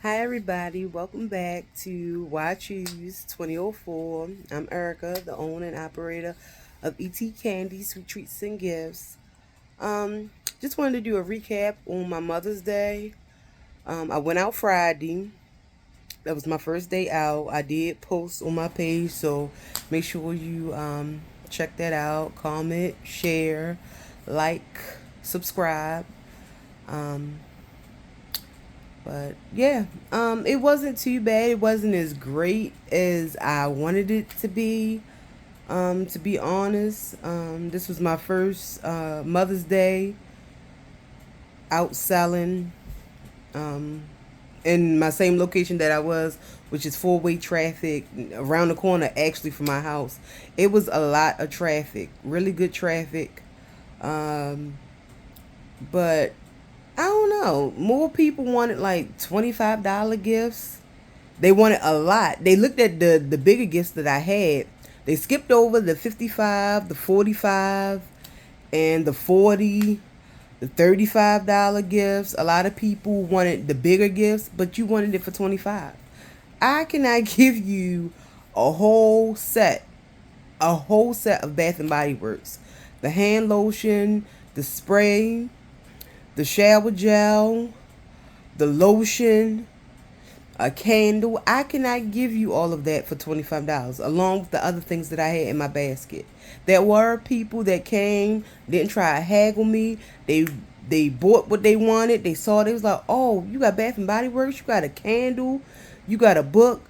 Hi everybody, welcome back to Why Choose 2004. I'm Erica, the owner and operator of ET Candy, Sweet Treats and Gifts. Um, just wanted to do a recap on my Mother's Day. I went out Friday. That was my first day out. I did post on my page, so make sure you check that out. Comment, share, like, subscribe. Um, But yeah, it wasn't too bad. It wasn't as great as I wanted it to be. To be honest, this was my first Mother's Day out selling in my same location that I was, which is four-way traffic around the corner actually from my house. It was a lot of traffic, really good traffic. Um, but I don't know. More people wanted like $25 gifts. They wanted a lot. They looked at the bigger gifts that I had. They skipped over the 55, the 45, and the 40, the $35 gifts. A lot of people wanted the bigger gifts, but you wanted it for 25. I cannot give you a whole set, of Bath and Body Works. The hand lotion, the spray, the shower gel, the lotion, a candle. I cannot give you all of that for $25, along with the other things that I had in my basket. There were people that came, didn't try to haggle me. They bought what they wanted. They saw it. They was like, oh, you got Bath and Body Works, you got a candle, you got a book.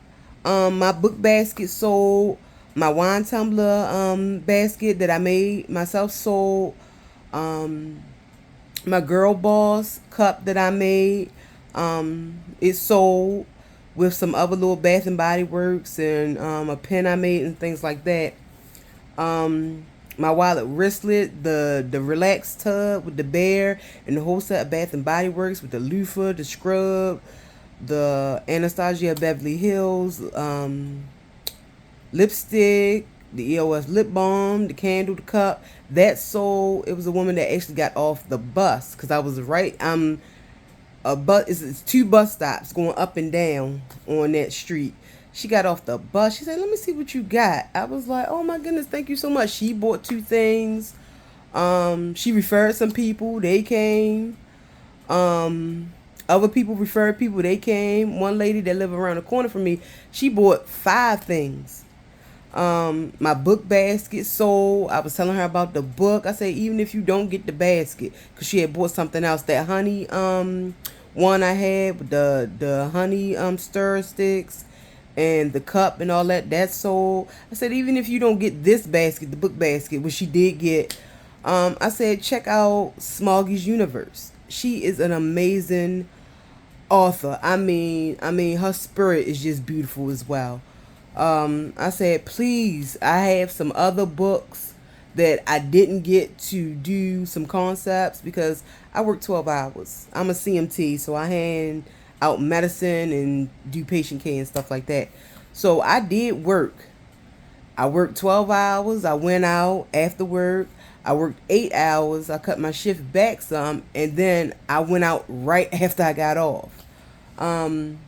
My book basket sold. My wine tumbler basket that I made myself sold. Um, my girl boss cup that I made. It sold with some other little Bath and Body Works and a pen I made and things like that. My wallet wristlet, the relaxed tub with the bear, and the whole set of Bath and Body Works with the loofah, the scrub, the Anastasia Beverly Hills lipstick, the EOS lip balm, the candle, the cup. That sold. It was a woman that actually got off the bus because I was right. A bus. It's two bus stops going up and down on that street. She got off the bus. She said, "Let me see what you got." I was like, "Oh my goodness, thank you so much." She bought two things. She referred some people. They came. Other people referred people. They came. One lady that lived around the corner from me, she bought five things. My book basket sold. I was telling her about the book. I said, even if you don't get the basket, because she had bought something else, that honey one I had with the honey stir sticks and the cup and all that, that sold. I said, even if you don't get this basket, the book basket, which she did get, I said, check out Smoggy's Universe. She is an amazing author. I mean, her spirit is just beautiful as well. I said, please, I have some other books that I didn't get to do some concepts because I work 12 hours. I'm a CMT, so I hand out medicine and do patient care and stuff like that. So I did work. I worked 12 hours. I went out after work. I worked 8 hours. I cut my shift back some, and then I went out right after I got off. Um,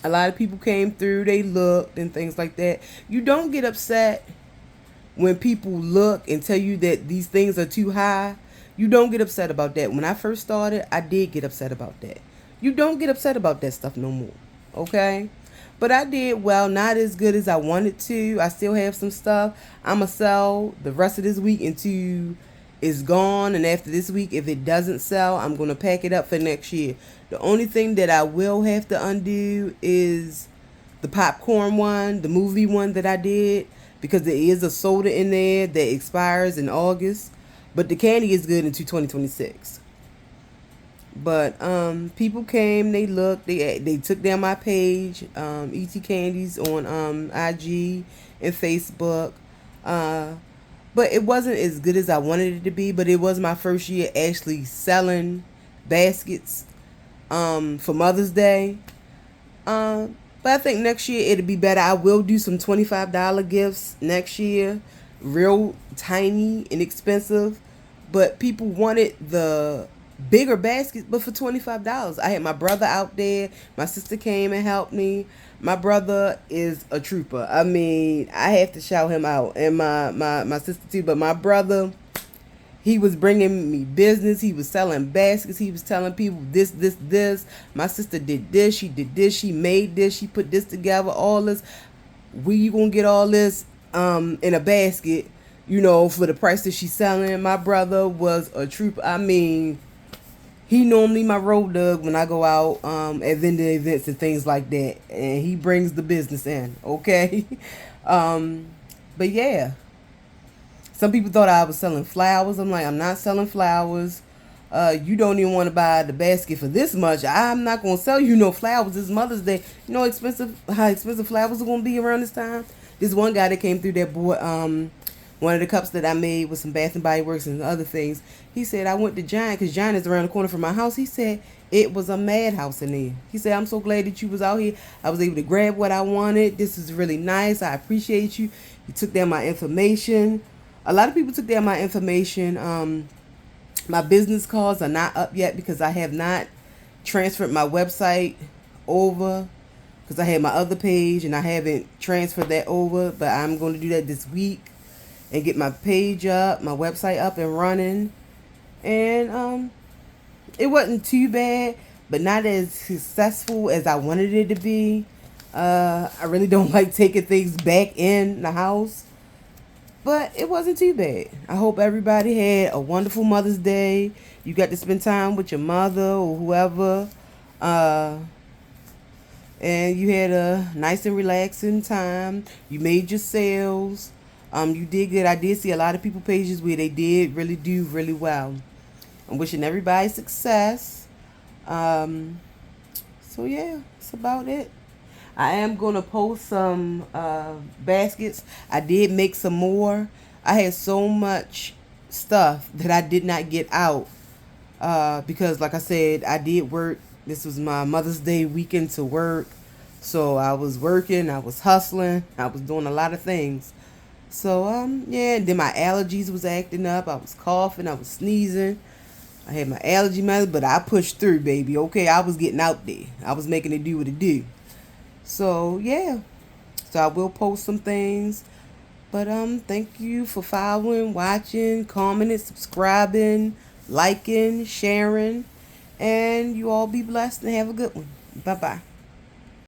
a lot of people came through, they looked and things like that. You don't get upset when people look and tell you that these things are too high. You don't get upset about that. When I first started, I did get upset about that. You don't get upset about that stuff no more. Okay? But I did well, not as good as I wanted to. I still have some stuff. I'ma sell the rest of this week until it's gone, and after this week, if it doesn't sell, I'm gonna pack it up for next year. The only thing that I will have to undo is the popcorn one, the movie one that I did, because there is a soda in there that expires in August. But the candy is good into 2026. But people came, they looked, they took down my page, ET Candies on IG and Facebook. Uh, but it wasn't as good as I wanted it to be. But it was my first year actually selling baskets for Mother's Day. But I think next year it'll be better. I will do some $25 gifts next year, real tiny, inexpensive. But people wanted bigger baskets, but for $25. I had my brother out there. My sister came and helped me. My brother is a trooper. I mean, I have to shout him out, and my sister too. But my brother, he was bringing me business. He was selling baskets. He was telling people this, this, this. My sister did this. She did this. She made this. She put this together. All this. Where you gonna get all this in a basket? You know, for the price that she's selling. My brother was a trooper. I mean, he normally my road dog when I go out at vendor events and things like that, and he brings the business in. Okay, but yeah, some people thought I was selling flowers. I'm like, I'm not selling flowers. You don't even want to buy the basket for this much. I'm not gonna sell you no flowers. It's Mother's Day. You know how expensive flowers are gonna be around this time. This one guy that came through that bought one of the cups that I made with some Bath and Body Works and other things. He said I went to Giant because Giant is around the corner from my house. He said it was a madhouse in there. He said, I'm so glad that you was out here. I was able to grab what I wanted. This is really nice. I appreciate you. You took down my information. A lot of people took down my information. My business cards are not up yet because I have not transferred my website over because I had my other page and I haven't transferred that over. But I'm going to do that this week and get my page up, my website up and running. And it wasn't too bad, but not as successful as I wanted it to be. I really don't like taking things back in the house, but it wasn't too bad. I hope everybody had a wonderful Mother's Day. You got to spend time with your mother or whoever. And you had a nice and relaxing time. You made your sales. You did good. I did see a lot of people pages where they did really do really well. I'm wishing everybody success. So yeah, that's about it. I am gonna post some baskets. I did make some more. I had so much stuff that I did not get out because, like I said, I did work. This was my Mother's Day weekend to work, so I was working. I was hustling. I was doing a lot of things. So yeah. And then my allergies was acting up. I was coughing. I was sneezing. I had my allergy medicine, but I pushed through, baby. Okay, I was getting out there. I was making it do what it do. So yeah. So I will post some things. But thank you for following, watching, commenting, subscribing, liking, sharing, and you all be blessed and have a good one. Bye bye.